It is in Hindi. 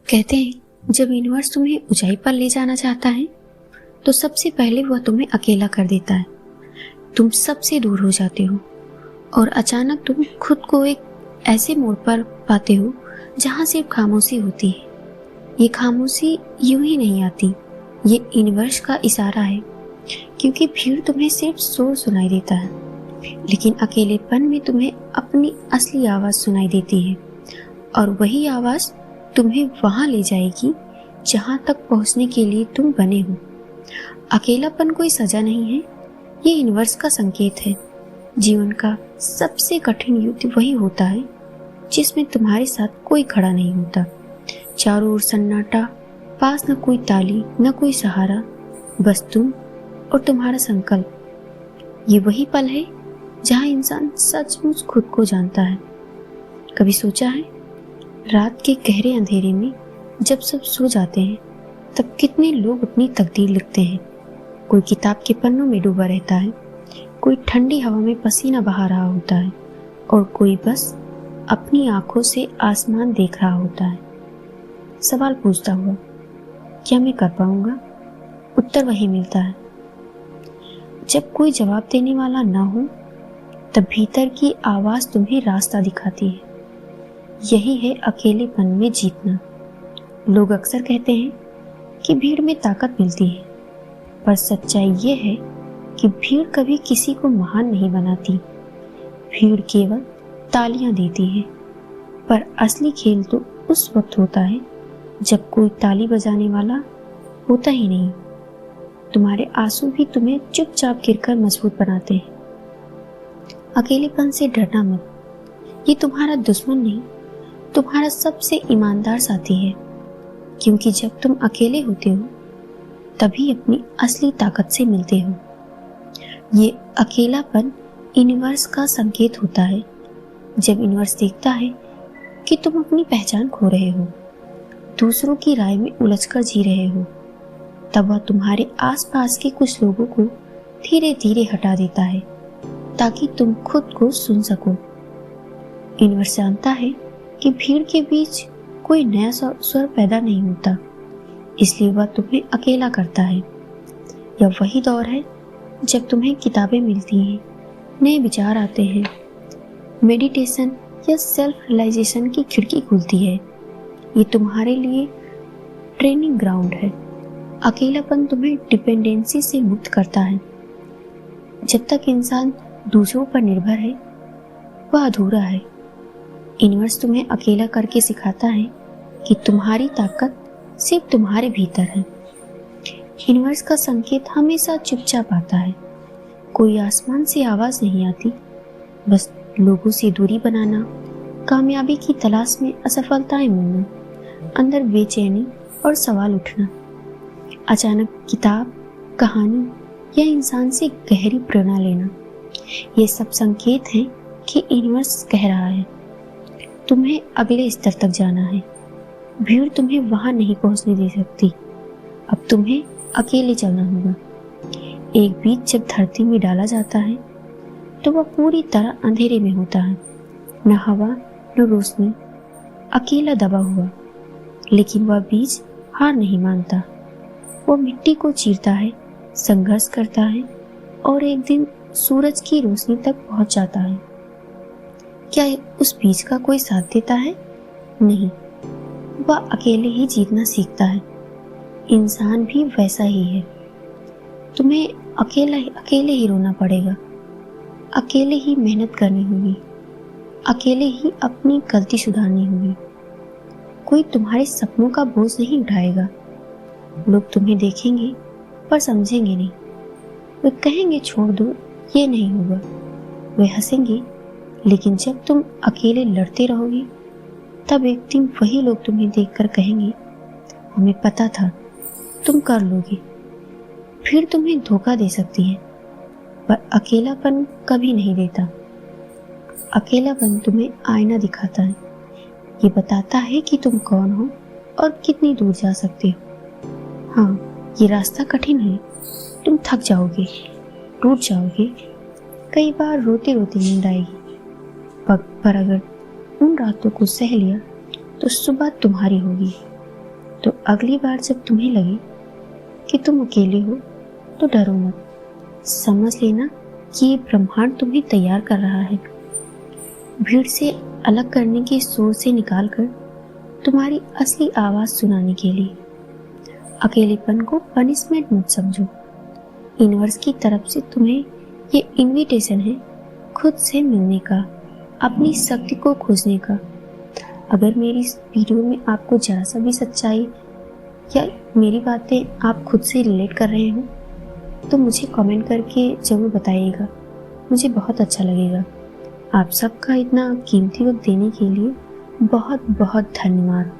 कहते हैं जब यूनिवर्स तुम्हें ऊंचाई पर ले जाना चाहता है तो सबसे पहले वह तुम्हें अकेला कर देता है। तुम सबसे दूर हो जाते हो और अचानक तुम खुद को एक ऐसे मोड़ पर पाते हो जहां सिर्फ खामोशी होती है। ये खामोशी यूं ही नहीं आती, ये यूनिवर्स का इशारा है, क्योंकि भीड़ तुम्हें सिर्फ शोर सुनाई देता है, लेकिन अकेलेपन में तुम्हें अपनी असली आवाज सुनाई देती है और वही आवाज तुम्हें वहां ले जाएगी जहां तक पहुंचने के लिए तुम बने हो। अकेलापन कोई सजा नहीं है, ये यूनिवर्स का संकेत है। जीवन का सबसे कठिन युद्ध वही होता है जिसमें तुम्हारे साथ कोई खड़ा नहीं होता। चारों ओर सन्नाटा, पास न कोई ताली न कोई सहारा, बस तुम और तुम्हारा संकल्प। ये वही पल है जहां इंसान सचमुच खुद को जानता है। कभी सोचा है रात के गहरे अंधेरे में जब सब सो जाते हैं तब कितने लोग अपनी तकदीर लिखते हैं। कोई किताब के पन्नों में डूबा रहता है, कोई ठंडी हवा में पसीना बहा रहा होता है और कोई बस अपनी आंखों से आसमान देख रहा होता है, सवाल पूछता हुआ क्या मैं कर पाऊंगा। उत्तर वही मिलता है। जब कोई जवाब देने वाला ना हो तब भीतर की आवाज तुम्हें रास्ता दिखाती है। यही है अकेलेपन में जीतना। लोग अक्सर कहते हैं कि भीड़ में ताकत मिलती है, पर सच्चाई ये है कि भीड़ कभी किसी को महान नहीं बनाती। भीड़ केवल तालियां देती है, पर असली खेल तो उस वक्त होता है जब कोई ताली बजाने वाला होता ही नहीं। तुम्हारे आंसू भी तुम्हें चुपचाप गिरकर मजबूत बनाते हैं। अकेलेपन से डरना मत, ये तुम्हारा दुश्मन नहीं, तुम्हारा सबसे ईमानदार साथी है, क्योंकि जब तुम अकेले होते हो तभी अपनी असली ताकत से मिलते हो। ये अकेलापन यूनिवर्स का संकेत होता है। जब यूनिवर्स देखता है कि तुम अपनी पहचान खो रहे हो, दूसरों की राय में उलझकर जी रहे हो, तब वह तुम्हारे आसपास के कुछ लोगों को धीरे धीरे हटा देता है ताकि तुम खुद को सुन सको। यूनिवर्स जानता है कि भीड़ के बीच कोई नया स्वर पैदा नहीं होता, इसलिए वह तुम्हें अकेला करता है। यह वही दौर है जब तुम्हें किताबें मिलती हैं, नए विचार आते हैं, मेडिटेशन या सेल्फ रियलाइजेशन की खिड़की खुलती है। ये तुम्हारे लिए ट्रेनिंग ग्राउंड है। अकेलापन तुम्हें डिपेंडेंसी से मुक्त करता है। जब तक इंसान दूसरों पर निर्भर है वह अधूरा है। यूनिवर्स तुम्हें अकेला करके सिखाता है कि तुम्हारी ताकत सिर्फ तुम्हारे भीतर है। यूनिवर्स का संकेत हमेशा चुपचाप आता है। कोई आसमान से आवाज नहीं आती, बस लोगों से दूरी बनाना, कामयाबी की तलाश में असफलताएं मिलना, अंदर बेचैनी और सवाल उठना। अचानक किताब, कहानी या इंसान से गहरी प्रेरणा लेना, ये सब संकेत हैं कि यूनिवर्स कह रहा है तुम्हें अगले स्तर तक जाना है। भीड़ तुम्हें वहां नहीं पहुंचने दे सकती, अब तुम्हें अकेले चलना होगा। एक बीज जब धरती में डाला जाता है तो वह पूरी तरह अंधेरे में होता है, न हवा न रोशनी, अकेला दबा हुआ। लेकिन वह बीज हार नहीं मानता। वो मिट्टी को चीरता है, संघर्ष करता है और एक दिन सूरज की रोशनी तक पहुंच जाता है। क्या उस बीज का कोई साथ देता है? नहीं, वह अकेले ही जीतना सीखता है। इंसान भी वैसा ही है। तुम्हें अकेले ही रोना पड़ेगा, अकेले ही मेहनत करनी होगी, अकेले ही अपनी गलती सुधारनी होगी। कोई तुम्हारे सपनों का बोझ नहीं उठाएगा। लोग तुम्हें देखेंगे पर समझेंगे नहीं। वे कहेंगे छोड़ दो, ये नहीं होगा। वे हंसेंगे, लेकिन जब तुम अकेले लड़ते रहोगे तब एक दिन वही लोग तुम्हें देखकर कहेंगे हमें पता था तुम कर लोगे। फिर तुम्हें धोखा दे सकती है, पर अकेलापन कभी नहीं देता। अकेलापन तुम्हें आईना दिखाता है। ये बताता है कि तुम कौन हो और कितनी दूर जा सकते हो। हाँ, ये रास्ता कठिन है। तुम थक जाओगे, टूट जाओगे, कई बार रोते रोते नींद आएगी, पर अगर उन रातों को सह लिया तो सुबह तुम्हारी होगी। तो अगली बार जब तुम्हें लगे कि तुम अकेले हो तो डरो मत। समझ लेना कि ये ब्रह्मांड तुम्हें तैयार कर रहा है, भीड़ से अलग करने की सोच से निकालकर तुम्हारी असली आवाज सुनाने के लिए। अकेलेपन को पनिशमेंट मत समझो, यूनिवर्स की तरफ से तुम्हें ये इनविटेशन है खुद से मिलने का, अपनी शक्ति को खोजने का। अगर मेरी इस वीडियो में आपको जरा सा भी सच्चाई या मेरी बातें आप खुद से रिलेट कर रहे हो तो मुझे कमेंट करके ज़रूर बताइएगा, मुझे बहुत अच्छा लगेगा। आप सबका इतना कीमती वक्त देने के लिए बहुत बहुत धन्यवाद।